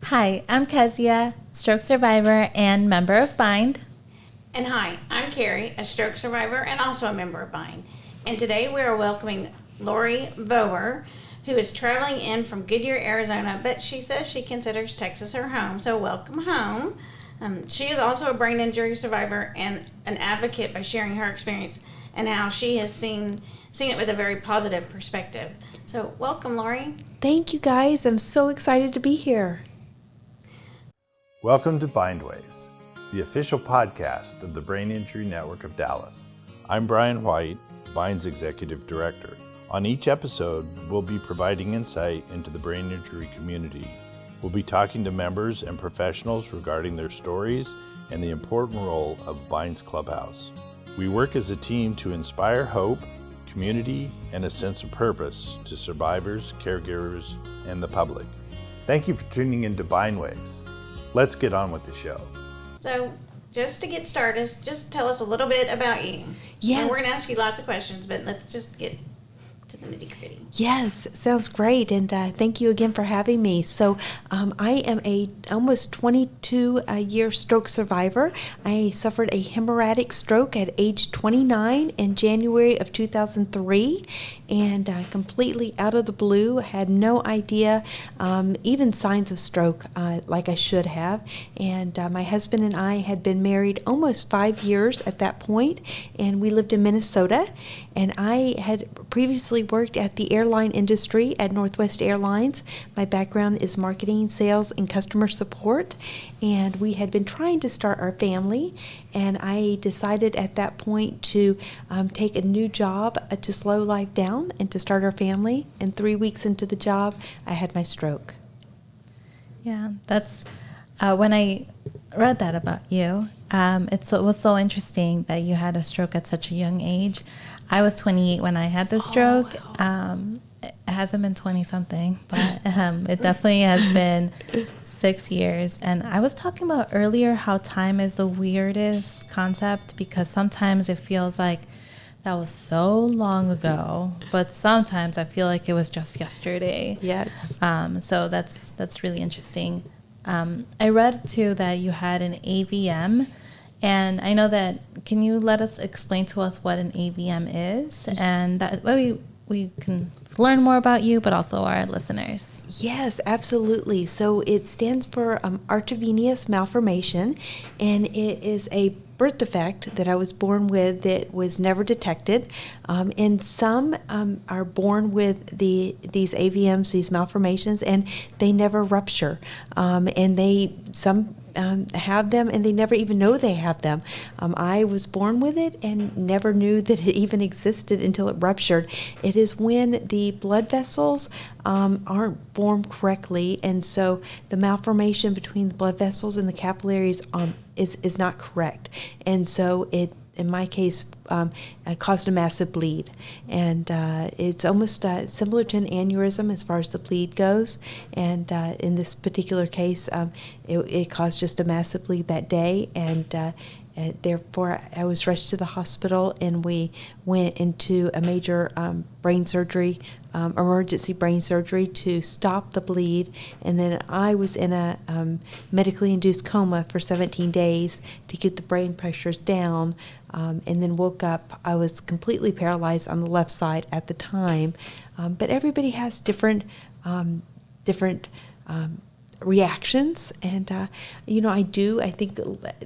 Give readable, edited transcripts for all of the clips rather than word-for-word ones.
Hi, I'm Kezia, stroke survivor and member of Bind. And hi, I'm Carrie, a stroke survivor and also a member of Bind. And today we are welcoming Lori Vober, who is traveling in from Goodyear, Arizona, but she says she considers Texas her home, so welcome home. She is also a brain injury survivor and an advocate by sharing her experience and how she has seen it with a very positive perspective. So welcome, Lori. Thank you, guys. I'm so excited to be here. Welcome to Bindwaves, the official podcast of the Brain Injury Network of Dallas. I'm Brian White, Bind's Executive Director. On each episode, we'll be providing insight into the brain injury community. We'll be talking to members and professionals regarding their stories and the important role of Bind's Clubhouse. We work as a team to inspire hope, community, and a sense of purpose to survivors, caregivers, and the public. Thank you for tuning into Bindwaves. Let's get on with the show. So, just to get started, just tell us a little bit about you. Yeah. And we're going to ask you lots of questions, but let's just get to the nitty-gritty. Yes, sounds great, and thank you again for having me. So I am a almost 22-year stroke survivor. I suffered a hemorrhagic stroke at age 29 in January of 2003, and completely out of the blue, had no idea, even signs of stroke like I should have. And my husband and I had been married almost 5 years at that point, and we lived in Minnesota. And I had previously worked at the airline industry at Northwest Airlines. My background is marketing, sales, and customer support. And we had been trying to start our family. And I decided at that point to take a new job to slow life down and to start our family. And 3 weeks into the job, I had my stroke. Yeah, that's when I read that about you. It was so interesting that you had a stroke at such a young age. I was 28 when I had the stroke. Wow. It hasn't been 20-something, but it definitely has been 6 years. And I was talking about earlier how time is the weirdest concept, because sometimes it feels like that was so long ago, but sometimes I feel like it was just yesterday. Yes. So that's really interesting. I read too that you had an AVM. And I know that, can you let us explain to us what an AVM is? And that way we can learn more about you, but also our listeners. Yes, absolutely. So it stands for arteriovenous malformation, and it is a birth defect that I was born with that was never detected. And some are born with these AVMs, these malformations, and they never rupture. And some have them and they never even know they have them. I was born with it and never knew that it even existed until it ruptured. It is when the blood vessels aren't formed correctly, and so the malformation between the blood vessels and the capillaries is not correct. And so it, in my case, caused a massive bleed. And it's almost similar to an aneurysm as far as the bleed goes. And in this particular case, it caused just a massive bleed that day. And therefore, I was rushed to the hospital, and we went into a major brain surgery, emergency brain surgery to stop the bleed. And then I was in a medically induced coma for 17 days to get the brain pressures down, and then woke up. I was completely paralyzed on the left side at the time. But everybody has different reactions, and I think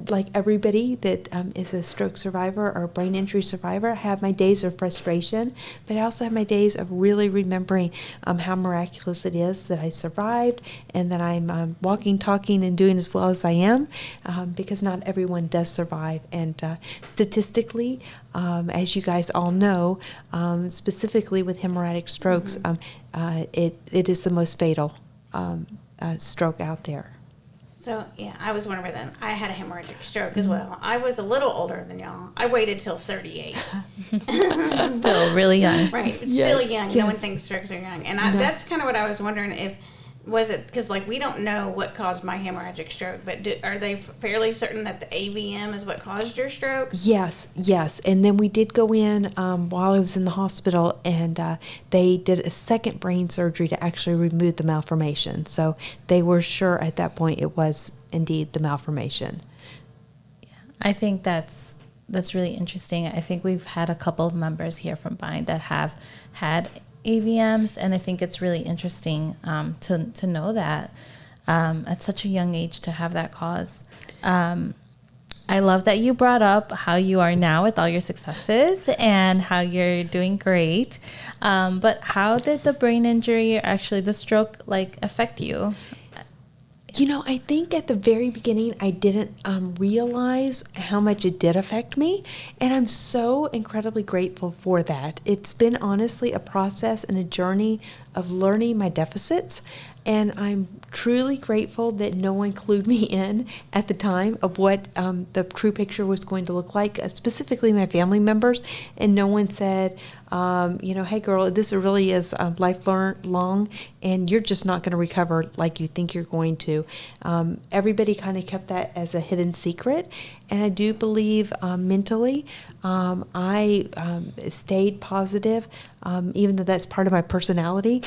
like everybody that is a stroke survivor or a brain injury survivor, I have my days of frustration, but I also have my days of really remembering how miraculous it is that I survived and that I'm walking, talking, and doing as well as I am, because not everyone does survive. And statistically, as you guys all know, specifically with hemorrhagic strokes, it is the most fatal stroke out there. So, yeah, I was wondering that. I had a hemorrhagic stroke as well. I was a little older than y'all. I waited till 38. Still really young. Right. It's Yes. still young. Yes. No one thinks strokes are young. And that's kind of what I was wondering, if was it, because like we don't know what caused my hemorrhagic stroke, but are they fairly certain that the AVM is what caused your stroke? Yes. And then we did go in while I was in the hospital, and they did a second brain surgery to actually remove the malformation. So they were sure at that point it was indeed the malformation. I think that's really interesting. I think we've had a couple of members here from Bind that have had AVMs, and I think it's really interesting to know that at such a young age to have that cause. I love that you brought up how you are now with all your successes and how you're doing great. But how did the brain injury, or actually the stroke, affect you? I think at the very beginning, I didn't realize how much it did affect me. And I'm so incredibly grateful for that. It's been honestly a process and a journey of learning my deficits. And I'm truly grateful that no one clued me in at the time of what the true picture was going to look like, specifically my family members. And no one said, hey girl, this really is lifelong, and you're just not going to recover like you think you're going to. Everybody kind of kept that as a hidden secret. And I do believe mentally, I stayed positive, even though that's part of my personality.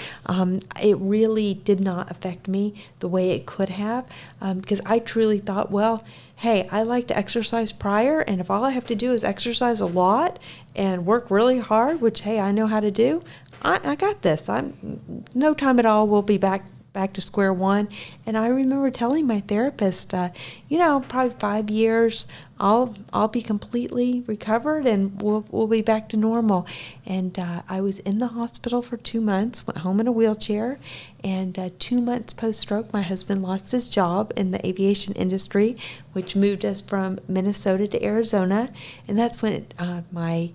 It really did not affect me the way it could have, because I truly thought, well, hey, I like to exercise prior, and if all I have to do is exercise a lot and work really hard, which, hey, I know how to do, I got this. I'm no time at all, we'll be back to square one. And I remember telling my therapist, probably 5 years, I'll be completely recovered and we'll be back to normal. And I was in the hospital for 2 months, went home in a wheelchair, and 2 months post-stroke, my husband lost his job in the aviation industry, which moved us from Minnesota to Arizona. And that's when my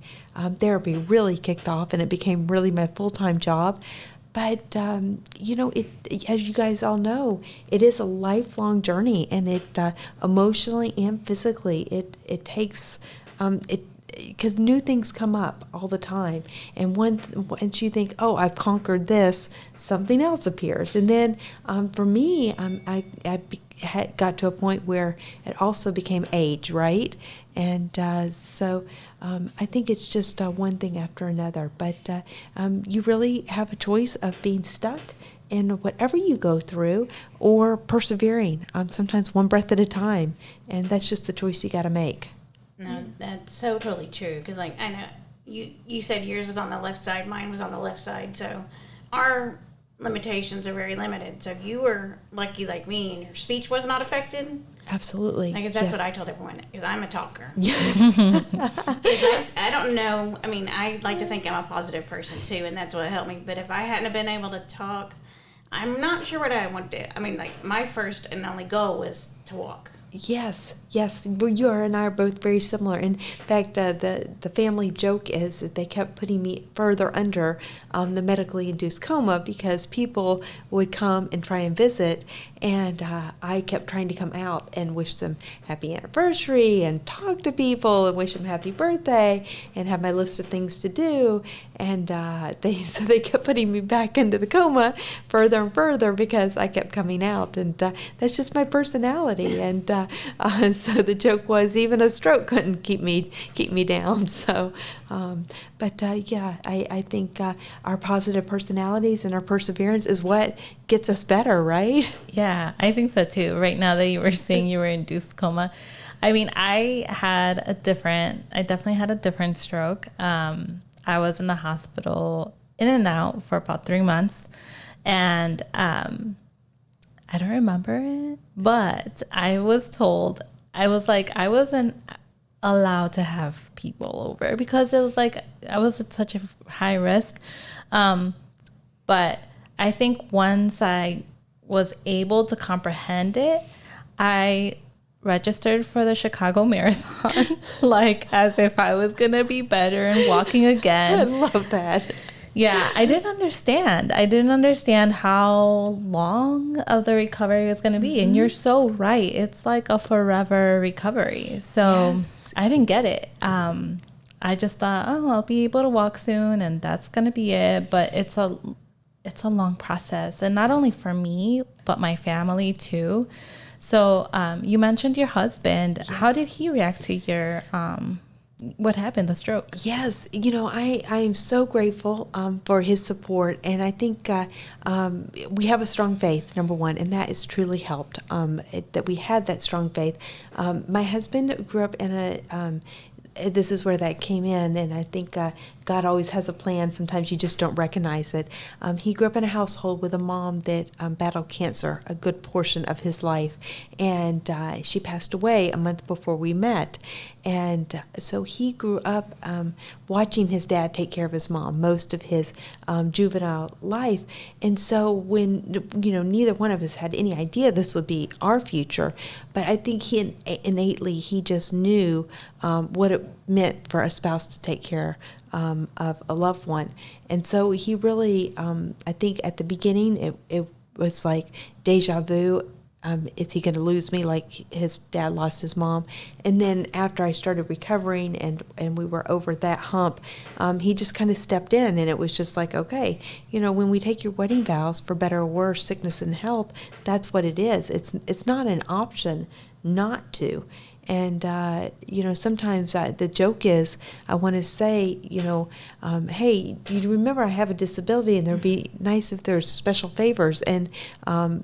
therapy really kicked off, and it became really my full-time job. But, as you guys all know, it is a lifelong journey, and it emotionally and physically, it takes, because new things come up all the time. And once you think, oh, I've conquered this, something else appears. And then for me, I got to a point where it also became age, right? And so I think it's just one thing after another. But you really have a choice of being stuck in whatever you go through, or persevering, sometimes one breath at a time. And that's just the choice you got to make. No, that's so totally true. Because, I know you said yours was on the left side, mine was on the left side. So our limitations are very limited. So you were lucky like me, and your speech was not affected. Absolutely. Because that's what I told everyone, because I'm a talker. Yeah. I don't know. I mean, I like to think I'm a positive person, too, and that's what helped me. But if I hadn't have been able to talk, I'm not sure what I would do. I mean, my first and only goal was to walk. Yes. Well, you and I are both very similar. In fact, the family joke is that they kept putting me further under the medically induced coma, because people would come and try and visit, and I kept trying to come out and wish them happy anniversary and talk to people and wish them happy birthday and have my list of things to do. And they kept putting me back into the coma further and further, because I kept coming out, and that's just my personality. And so the joke was, even a stroke couldn't keep me down. So, I think our positive personalities and our perseverance is what gets us better, right? Yeah, I think so too. Right now that you were saying you were induced coma, I mean, I definitely had a different stroke. I was in the hospital in and out for about 3 months, and I don't remember it, but I was told, I wasn't allowed to have people over, because it was I was at such a high risk. But I think once I was able to comprehend it, I registered for the Chicago Marathon, as if I was going to be better and walking again. I love that. Yeah, I didn't understand. I didn't understand how long of the recovery was going to be. Mm-hmm. And you're so right. It's like a forever recovery. So yes. I didn't get it. I just thought, I'll be able to walk soon, and that's going to be it. But it's it's a long process, and not only for me, but my family too. So you mentioned your husband. Yes. How did he react to your what happened, the stroke? Yes, I am so grateful for his support, and I think we have a strong faith, number one, and that has truly helped, that we had that strong faith. My husband grew up in this is where that came in, and I think God always has a plan. Sometimes you just don't recognize it. He grew up in a household with a mom that battled cancer a good portion of his life, and she passed away a month before we met. And so he grew up watching his dad take care of his mom most of his juvenile life. And so when, neither one of us had any idea this would be our future, but I think he innately, he just knew what it meant for a spouse to take care of a loved one. And so he really, I think at the beginning, it was like deja vu. Is he going to lose me like his dad lost his mom? And then after I started recovering and we were over that hump, he just kind of stepped in, and it was just like, okay, when we take your wedding vows, for better or worse, sickness and health, that's what it is. It's not an option not to. And, sometimes the joke is, I want to say, hey, you remember I have a disability, and it'd be nice if there's special favors. And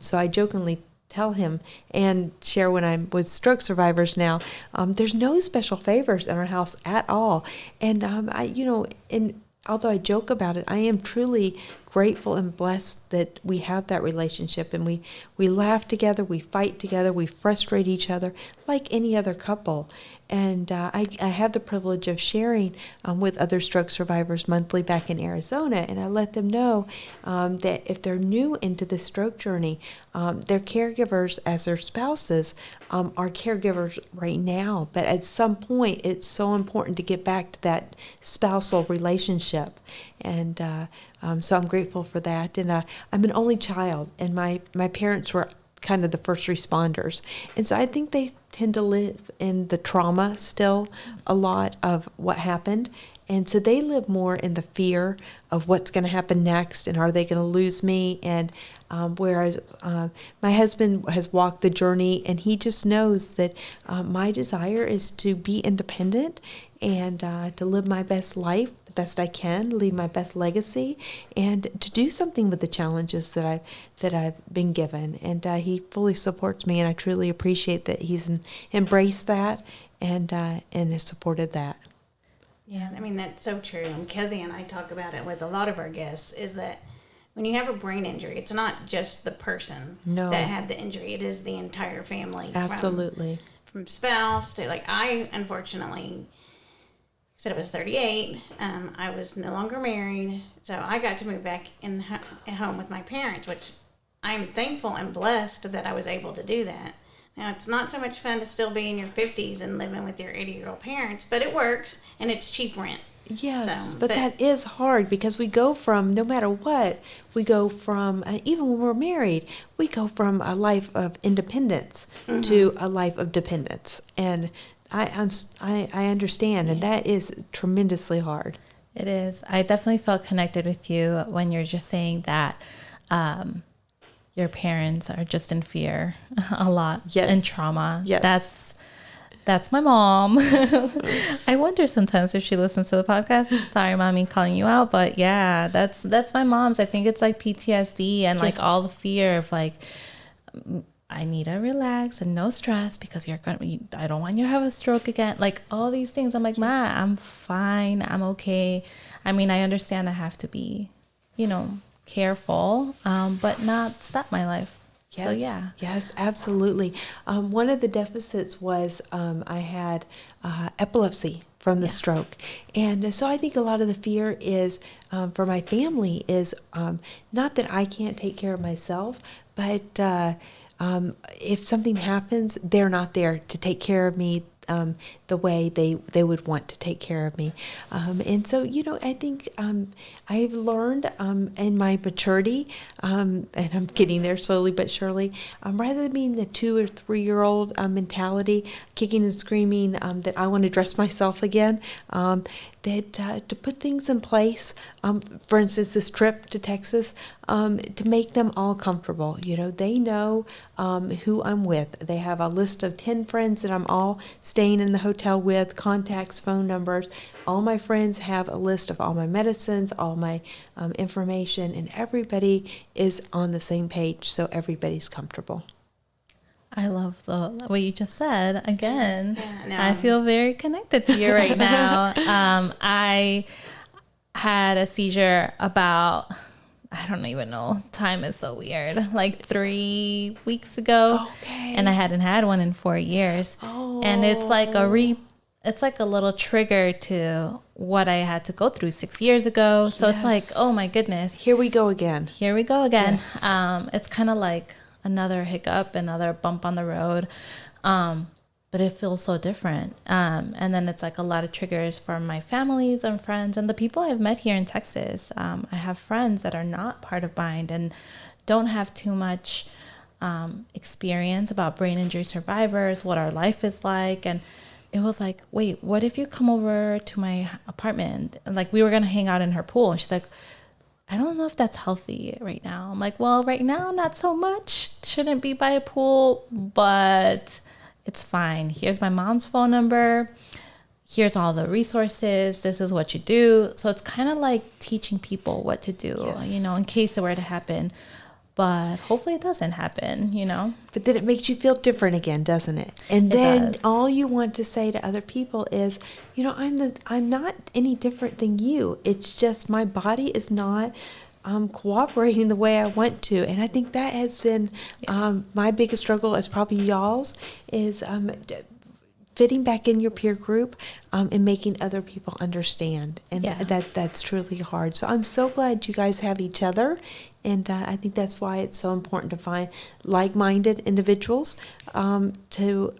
so I jokingly tell him and share when I'm with stroke survivors now, there's no special favors in our house at all. And, and although I joke about it, I am truly grateful and blessed that we have that relationship, and we laugh together, we fight together, we frustrate each other like any other couple. And I have the privilege of sharing with other stroke survivors monthly back in Arizona, and I let them know that if they're new into the stroke journey, their caregivers as their spouses are caregivers right now, but at some point it's so important to get back to that spousal relationship. And so I'm grateful for that. And I'm an only child, and my parents were kind of the first responders. And so I think they tend to live in the trauma still a lot of what happened. And so they live more in the fear of what's going to happen next, and are they going to lose me? And whereas my husband has walked the journey, and he just knows that my desire is to be independent and to live my best life the best I can, leave my best legacy, and to do something with the challenges that I've been given. And he fully supports me, and I truly appreciate that he's embraced that and has supported that. Yeah, I mean, that's so true. And Kezzy and I talk about it with a lot of our guests, is that when you have a brain injury, it's not just the person that had the injury. It is the entire family. Absolutely. From spouse to, like, I unfortunately said I was 38. I was no longer married. So I got to move back at home with my parents, which I'm thankful and blessed that I was able to do that. Now, it's not so much fun to still be in your 50s and living with your 80-year-old parents, but it works, and it's cheap rent. Yes, but that is hard, because we go from, no matter what, we go from, even when we're married, we go from a life of independence to a life of dependence. And I understand, and that is tremendously hard. It is. I definitely felt connected with you when you're just saying that your parents are just in fear a lot. Yes. And trauma. Yes. That's my mom. I wonder sometimes if she listens to the podcast. Sorry, mommy, calling you out, but yeah, that's my mom's. I think it's like PTSD and like all the fear of like, I need to relax and no stress because I don't want you to have a stroke again. Like all these things. I'm like, Ma, I'm fine. I'm okay. I mean, I understand I have to be, careful, but not stop my life. Yes, so yeah. Yes, absolutely. One of the deficits was I had epilepsy from the stroke. And so I think a lot of the fear is for my family is not that I can't take care of myself, but if something happens, they're not there to take care of me the way they would want to take care of me. And so, I think I've learned in my maturity, and I'm getting there slowly but surely, rather than being the 2 or 3 year old mentality, kicking and screaming that I want to dress myself again, to put things in place, for instance, this trip to Texas, to make them all comfortable. They know who I'm with. They have a list of 10 friends that I'm all staying in the hotel with, contacts, phone numbers. All my friends have a list of all my medicines, all my information, and everybody is on the same page, so everybody's comfortable. I love what you just said. Again, no. I feel very connected to you right now. I had a seizure about, I don't even know, time is so weird, like 3 weeks ago. Okay. And I hadn't had one in 4 years. Oh. And it's like it's like a little trigger to what I had to go through 6 years ago. So it's like, oh my goodness. Here we go again. Yes. It's kind of like another hiccup, another bump on the road. But it feels so different. And then it's like a lot of triggers for my families and friends and the people I've met here in Texas. I have friends that are not part of BIND and don't have too much experience about brain injury survivors, what our life is like. And it was like, wait, what if you come over to my apartment? And like, we were going to hang out in her pool. And she's like, I don't know if that's healthy right now. I'm like, well, right now, not so much. Shouldn't be by a pool, but it's fine. Here's my mom's phone number. Here's all the resources. This is what you do. So it's kind of like teaching people what to do, in case it were to happen. But hopefully it doesn't happen, But then it makes you feel different again, doesn't it? And then all you want to say to other people is, I'm not any different than you. It's just my body is not cooperating the way I want to. And I think that has been my biggest struggle, as probably y'all's, is fitting back in your peer group and making other people understand. And that's truly hard. So I'm so glad you guys have each other. And I think that's why it's so important to find like-minded individuals to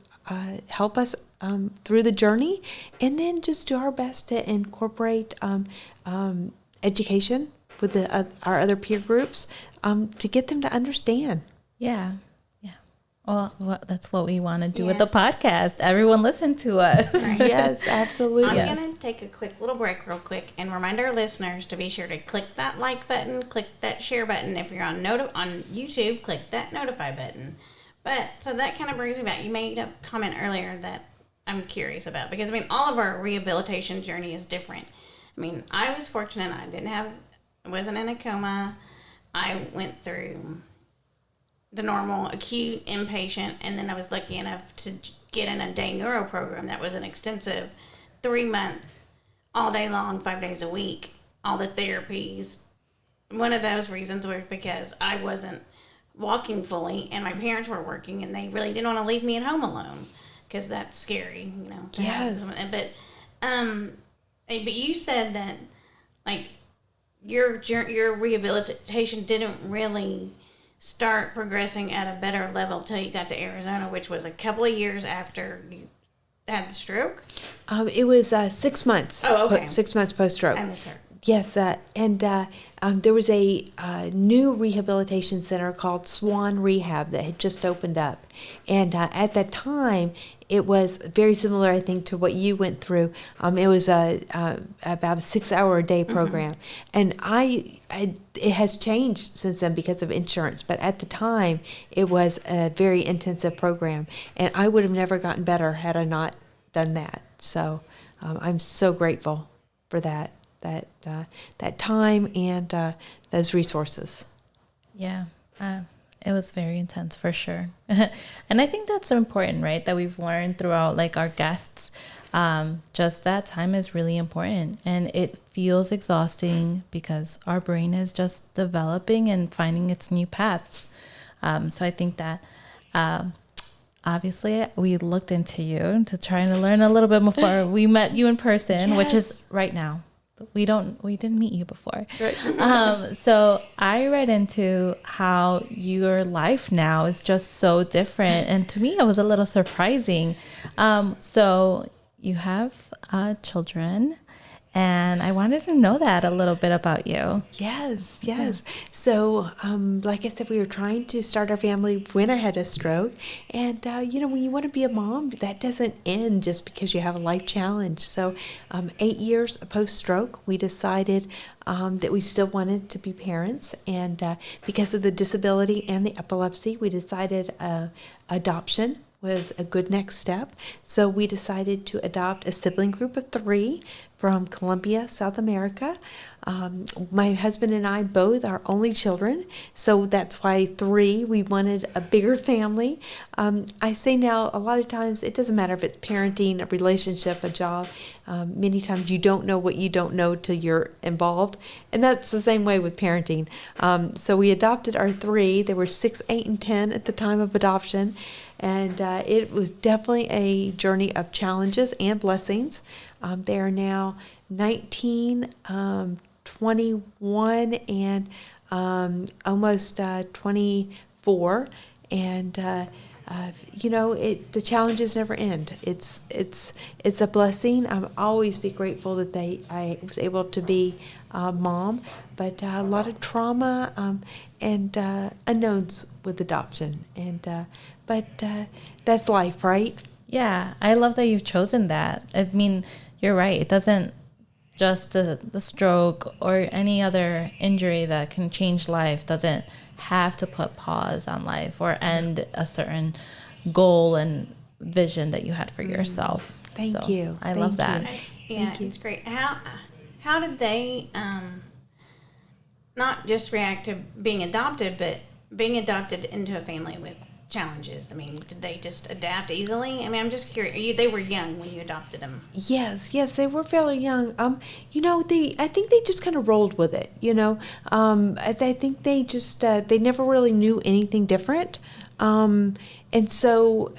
help us through the journey, and then just do our best to incorporate education with our other peer groups to get them to understand. Yeah. Well, that's what we want to do with the podcast. Everyone listen to us. Right. Yes, absolutely. I'm going to take a quick little break real quick and remind our listeners to be sure to click that like button, click that share button. If you're on YouTube, click that notify button. But so that kind of brings me back. You made a comment earlier that I'm curious about, because all of our rehabilitation journey is different. I was fortunate. I wasn't in a coma. I went through the normal acute inpatient, and then I was lucky enough to get in a day neuro program that was an extensive 3-month, all day long, 5 days a week, all the therapies. One of those reasons was because I wasn't walking fully, and my parents were working, and they really didn't want to leave me at home alone, because that's scary, Yes. But you said that your rehabilitation didn't really start progressing at a better level till you got to Arizona, which was a couple of years after you had the stroke? It was 6 months. Oh, okay. 6 months post-stroke. I misheard. Yes, and there was a new rehabilitation center called Swan Rehab that had just opened up. And at that time, it was very similar, I think, to what you went through. It was about a 6-hour-a-day program. And it has changed since then because of insurance. But at the time, it was a very intensive program. And I would have never gotten better had I not done that. So I'm so grateful for that time and those resources. Yeah, it was very intense for sure. And I think that's important, right? That we've learned throughout our guests, just that time is really important, and it feels exhausting because our brain is just developing and finding its new paths. So I think that obviously we looked into you to try to learn a little bit before we met you in person, which is right now. We didn't meet you before. Right. So I read into how your life now is just so different. And to me, it was a little surprising. So you have children, And I wanted to know that a little bit about you. Yes, yes. So, like I said, we were trying to start our family when I had a stroke. And, when you want to be a mom, that doesn't end just because you have a life challenge. So, 8 years post-stroke, we decided that we still wanted to be parents. And because of the disability and the epilepsy, we decided adoption was a good next step. So we decided to adopt a sibling group of 3 from Colombia, South America. My husband and I both are only children, so that's why 3. We wanted a bigger family. I say now, a lot of times, it doesn't matter if it's parenting, a relationship, a job. Many times you don't know what you don't know till you're involved, and that's the same way with parenting. So we adopted our 3. They were 6, 8, and 10 at the time of adoption. And it was definitely a journey of challenges and blessings. They are now 19, 21, and almost 24. And the challenges never end. It's a blessing. I'll always be grateful that I was able to be a mom, but a lot of trauma and unknowns with adoption. But that's life, right? Yeah, I love that you've chosen that. I mean, you're right. It doesn't just the stroke or any other injury that can change life doesn't have to put pause on life or end a certain goal and vision that you had for yourself. Thank you. I love that. Yeah, it's great. How did they not just react to being adopted, but being adopted into a family with challenges? I mean, did they just adapt easily? I mean, I'm just curious. They were young when you adopted them. Yes, they were fairly young. I think they just kind of rolled with it. I think they just they never really knew anything different, and so.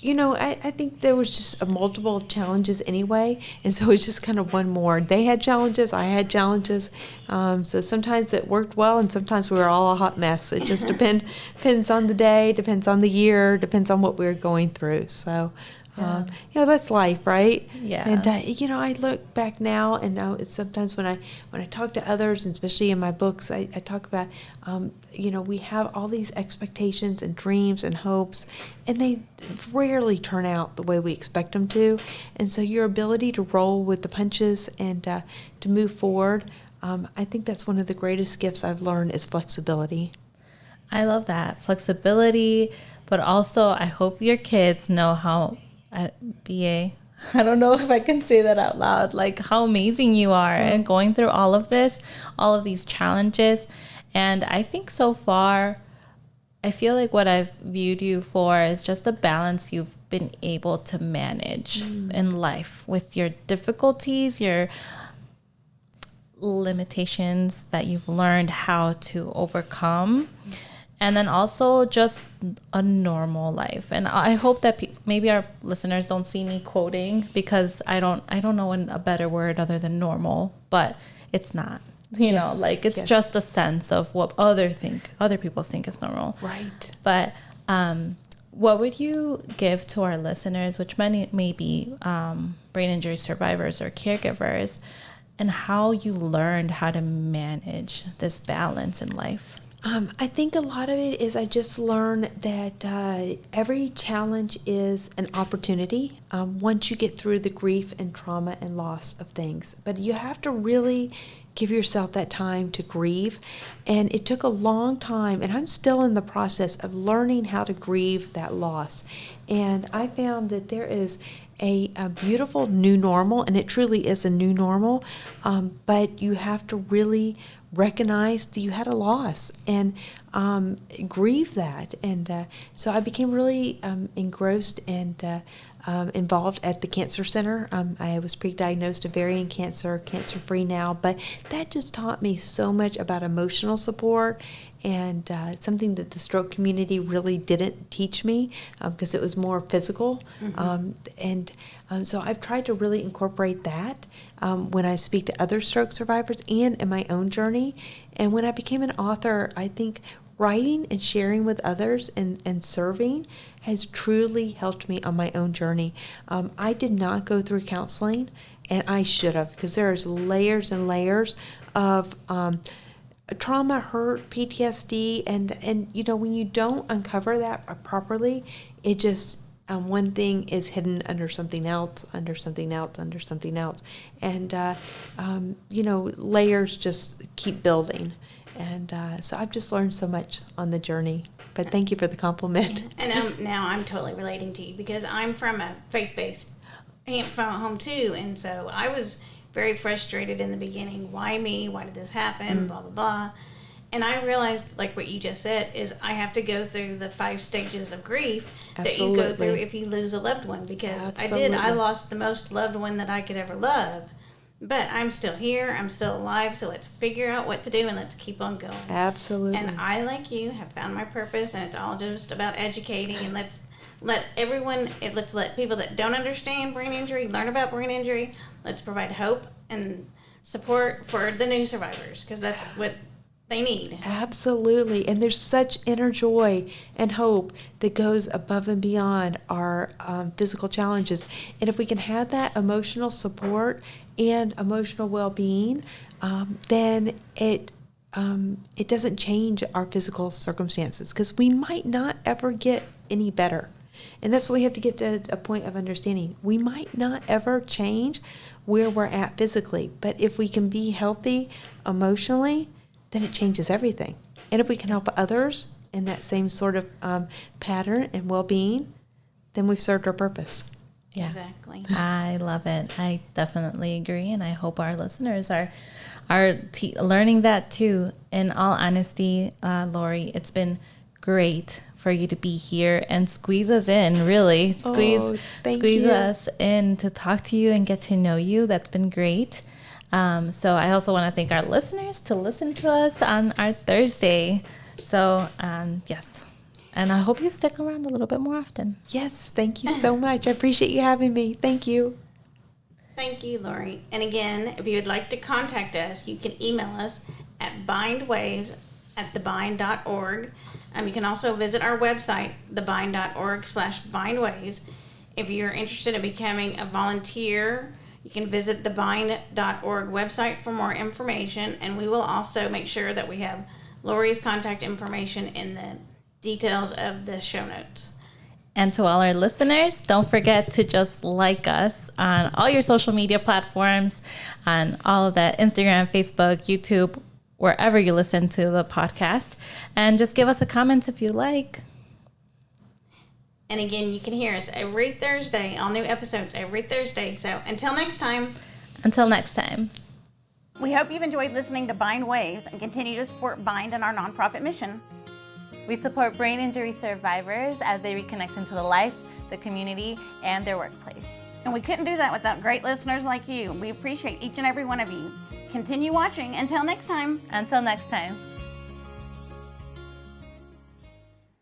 I think there was just multiple challenges anyway, and so it's just kind of one more. They had challenges, I had challenges, so sometimes it worked well, and sometimes we were all a hot mess. It just depends on the day, depends on the year, depends on what we were going through. So, that's life, right? Yeah. And I look back now, and it's sometimes when I talk to others, and especially in my books, I talk about, we have all these expectations and dreams and hopes, and they rarely turn out the way we expect them to. And so your ability to roll with the punches and to move forward, I think that's one of the greatest gifts I've learned is flexibility. I love that. Flexibility, but also I hope your kids know how BA. I don't know if I can say that out loud, like how amazing you are and going through all of this, all of these challenges. And I think so far, I feel like what I've viewed you for is just a balance you've been able to manage in life with your difficulties, your limitations that you've learned how to overcome. And then also just a normal life. And I hope that maybe our listeners don't see me quoting because I don't know a better word other than normal, but it's not. It's just a sense of what other people think is normal. Right. But what would you give to our listeners, which many may be brain injury survivors or caregivers, and how you learned how to manage this balance in life? I think a lot of it is I just learned that every challenge is an opportunity once you get through the grief and trauma and loss of things. But you have to really give yourself that time to grieve. And it took a long time, and I'm still in the process of learning how to grieve that loss. And I found that there is a beautiful new normal, and it truly is a new normal, but you have to really recognize that you had a loss and grieve that. And so I became really engrossed and involved at the cancer center. I was pre-diagnosed ovarian cancer, cancer-free now, but that just taught me so much about emotional support and something that the stroke community really didn't teach me because it was more physical. So I've tried to really incorporate that when I speak to other stroke survivors and in my own journey. And when I became an author, I think writing and sharing with others and serving has truly helped me on my own journey. I did not go through counseling, and I should have, because there's layers and layers of trauma, hurt, PTSD, and you know, when you don't uncover that properly, it just one thing is hidden under something else, under something else, under something else, and you know, layers just keep building. And so I've just learned so much on the journey. But thank you for the compliment. And now I'm totally relating to you, because I'm from a faith-based home too, and so I was very frustrated in the beginning. Why me? Why did this happen? Blah, blah, blah. And I realized, like what you just said, is I have to go through the 5 stages of grief that you go through if you lose a loved one. Because I lost the most loved one that I could ever love. But I'm still here. I'm still alive. So let's figure out what to do, and let's keep on going. Absolutely. And I, like you, have found my purpose, and it's all just about educating. And let's let people that don't understand brain injury learn about brain injury. Let's provide hope and support for the new survivors, because that's what they need. Absolutely. And there's such inner joy and hope that goes above and beyond our physical challenges. And if we can have that emotional support and emotional well-being, then it doesn't change our physical circumstances, because we might not ever get any better. And that's what we have to get to a point of understanding. We might not ever change where we're at physically, but if we can be healthy emotionally, then it changes everything. And if we can help others in that same sort of pattern and well-being, then we've served our purpose. Yeah, exactly. I love it. I definitely agree, and I hope our listeners are learning that too. In all honesty, Lori, it's been great for you to be here and squeeze us in, really. Squeeze us in to talk to you and get to know you. That's been great. So I also want to thank our listeners to listen to us on our Thursday. So, yes. And I hope you stick around a little bit more often. Yes, thank you so much. I appreciate you having me. Thank you. Thank you, Lori. And again, if you would like to contact us, you can email us at bindwaves@thebind.org. You can also visit our website, thebind.org/bindwaves. If you're interested in becoming a volunteer, you can visit the bind.org website for more information, and we will also make sure that we have Lori's contact information in the details of the show notes. And to all our listeners, don't forget to just like us on all your social media platforms, on all of that, Instagram, Facebook, YouTube, wherever you listen to the podcast, and just give us a comment if you like. And again, you can hear us every Thursday, all new episodes every Thursday. So until next time. We hope you've enjoyed listening to Bind Waves and continue to support Bind and our nonprofit mission. We support brain injury survivors as they reconnect into the life, the community, and their workplace. And we couldn't do that without great listeners like you. We appreciate each and every one of you. Continue watching. Until next time.